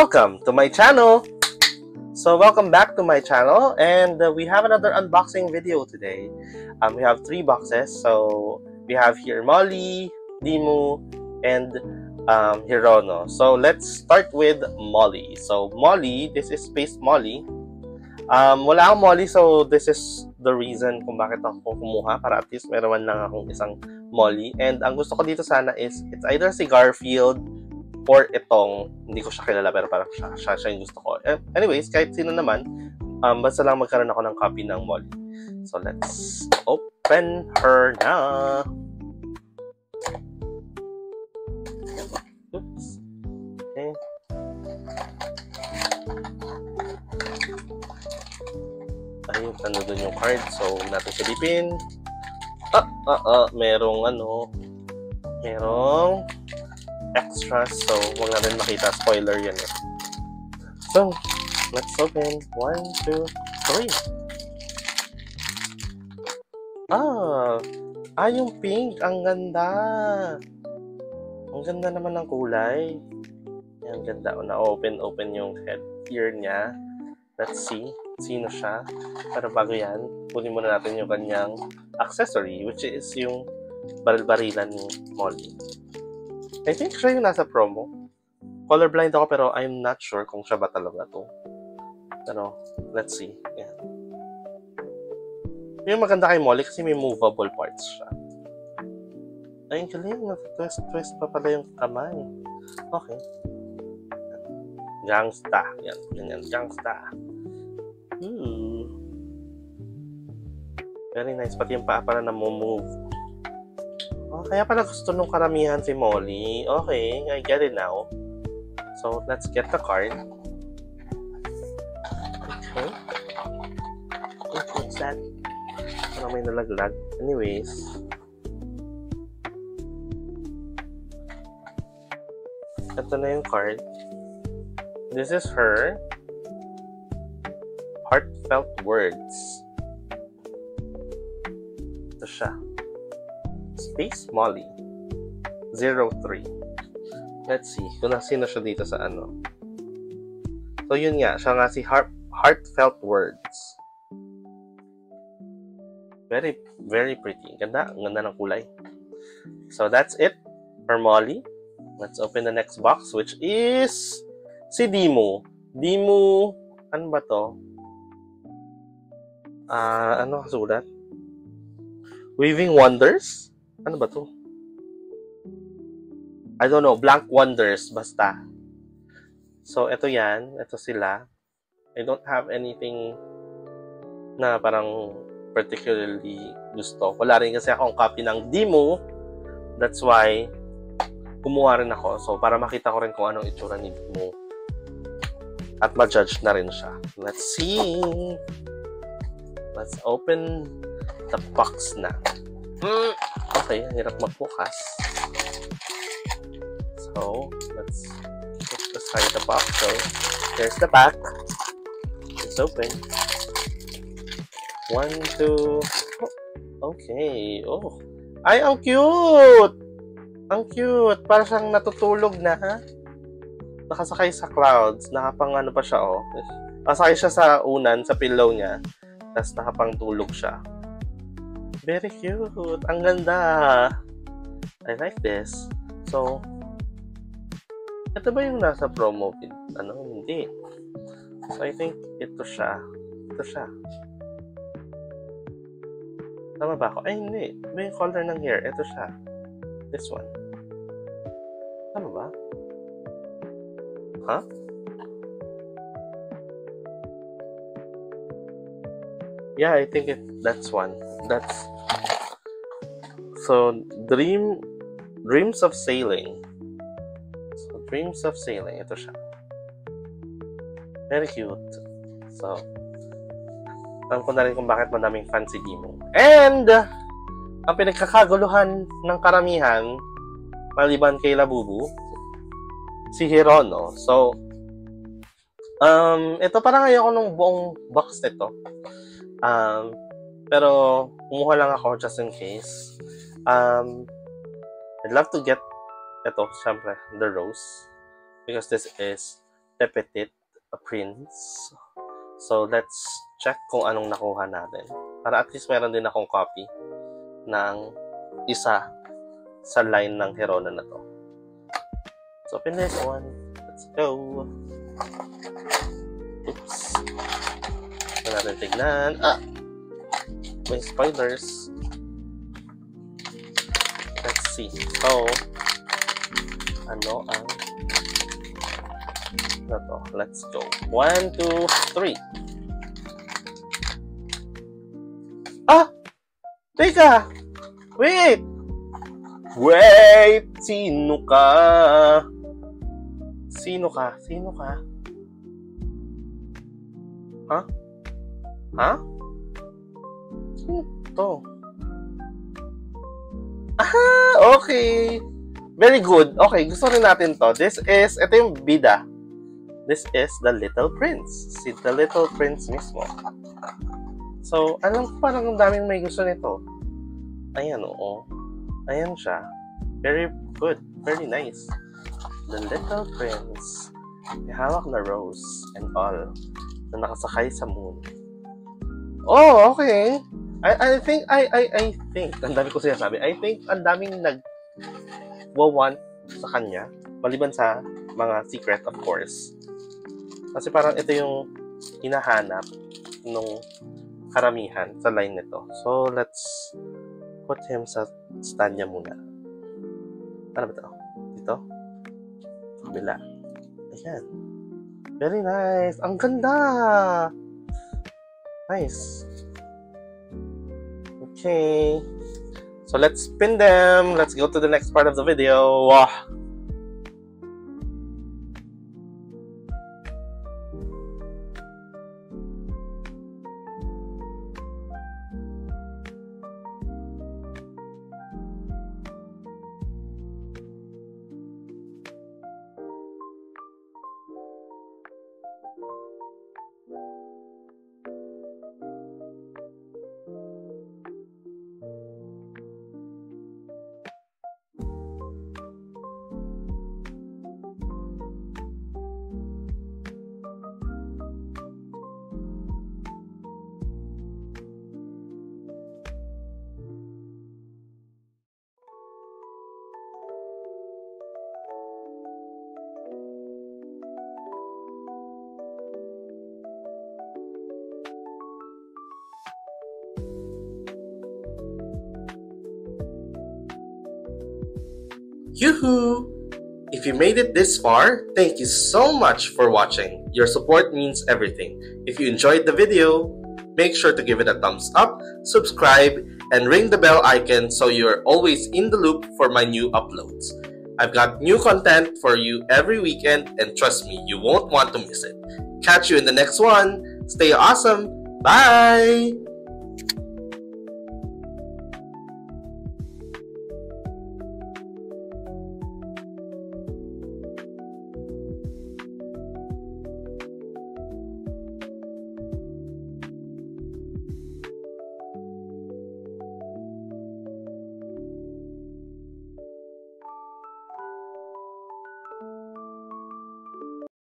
Welcome to my channel! So welcome back to my channel, and we have another unboxing video today. We have 3 boxes, so we have here Molly, Dimu, and Hirono. So let's start with Molly. So Molly, this is Space Molly. Wala akong Molly, so this is the reason kung bakit ako kumuha, para at least meron lang akong isang Molly. And ang gusto ko dito sana is, it's either si Garfield or itong, hindi ko siya kilala pero parang siya yung gusto ko. Anyways, kahit sino naman, basta lang magkaroon ako ng copy ng Molly. So let's open her na. Oops. Okay. Ayun, doon yung card. So, natin silipin. Merong extras. So, huwag natin makita. Spoiler yan eh. So, let's open. 1, 2, 3. Yung pink. Ang ganda. Ang ganda naman ng kulay. Ang ganda. Na-open yung head ear niya. Let's see. Sino siya? Pero bago yan, kunin muna natin yung kanyang accessory, which is yung baril-barilan ni Molly. I think siya yung nasa promo. Colorblind ako pero I'm not sure kung siya ba talaga to. Pero, let's see. Yan. Yung maganda kay Molly kasi may movable parts siya. Ay, galing. Twist pa pala yung kamay. Okay. Gangsta. Yan. Ganyan. Gangsta. Very nice. Pati yung paa pala na move. Kaya pala gusto nung karamihan si Molly. Okay, I get it now. So, let's get the card. Okay. What's that? Parang may nalaglag. Anyways. Ito na yung card. This is her heartfelt words. Ito siya. Space Molly 03. Let's see kung sino siya dito sa ano. So yun nga, siya nga si heartfelt words. Very, very pretty. Ganda ng kulay. So that's it for Molly. Let's open the next box, which is si Dimu. Dimu, ano ba to? Ano kasulat? Weaving Wonders? Ano ba to? I don't know. Blank Wonders. Basta. So, ito yan. Ito sila. I don't have anything na parang particularly gusto. Wala rin kasi akong copy ng Dimu. That's why kumuha rin ako. So, para makita ko rin kung anong itsura ni Dimu. At ma-judge na rin siya. Let's see. Let's open the box na. Okay, hirap magbukas. So, let's put aside the box. So, there's the back. It's open. 1, 2. Okay. Oh. Ay, ang cute! Ang cute. Parang siyang natutulog na, ha? Nakasakay sa clouds. Nakapang ano pa siya, oh. Nakasakay siya sa unan, sa pillow niya. Tapos nakapang tulog siya. Very cute. Ang ganda. I like this. So, ito ba yung nasa promo? Hindi. So, I think ito siya. Ito siya. Tama ba ako? Ay, hindi. Ito ba yung color ng hair? Ito siya. This one. Tama ba? Huh? Yeah, I think that's one. That's so Dreams of Sailing. So Dreams of Sailing. Ito siya. Very cute. So alam ko na rin kung bakit madaming fan si Dimu. And ang pinagkakaguluhan ng karamihan, maliban kay Labubu, si Hirono. So ito parang ayoko nung buong box nito. Pero kumuha lang ako just in case. I'd love to get ito, syempre, the rose. Because this is Petit Prince. So, let's check kung anong nakuha natin. Para at least meron din akong copy ng isa sa line ng Herona na to. So, open this one. Let's go. Oops. Ito natin tignan. May spoilers. Let's see. So, ano ang na to? Let's go. 1, 2, 3. Teka! Wait! Wait! Sino ka? Sino ka? Sino ka? Ha? Sino to? Okay. Very good. Okay, gusto rin natin to. Ito yung bida. This is the Little Prince. Si The Little Prince mismo. So, parang ang daming may gusto nito. Ayan, oo. Ayan siya. Very good. Very nice. The Little Prince. May hawak na rose and all na nakasakay sa moon. Oh, okay. I think, ang dami ko sinasabi. I think, ang daming nag-want sa kanya. Maliban sa mga secret, of course. Kasi parang ito yung hinahanap nung karamihan sa line nito. So, let's put him sa stand niya muna. Ano ba ito? Dito? Kabila. Ayan. Very nice. Ang ganda! Nice. Okay. So, let's pin them. Let's go to the next part of the video. Wow. Yoo-hoo! If you made it this far, thank you so much for watching. Your support means everything. If you enjoyed the video, make sure to give it a thumbs up, subscribe, and ring the bell icon so you're always in the loop for my new uploads. I've got new content for you every weekend, and trust me, you won't want to miss it. Catch you in the next one. Stay awesome. Bye!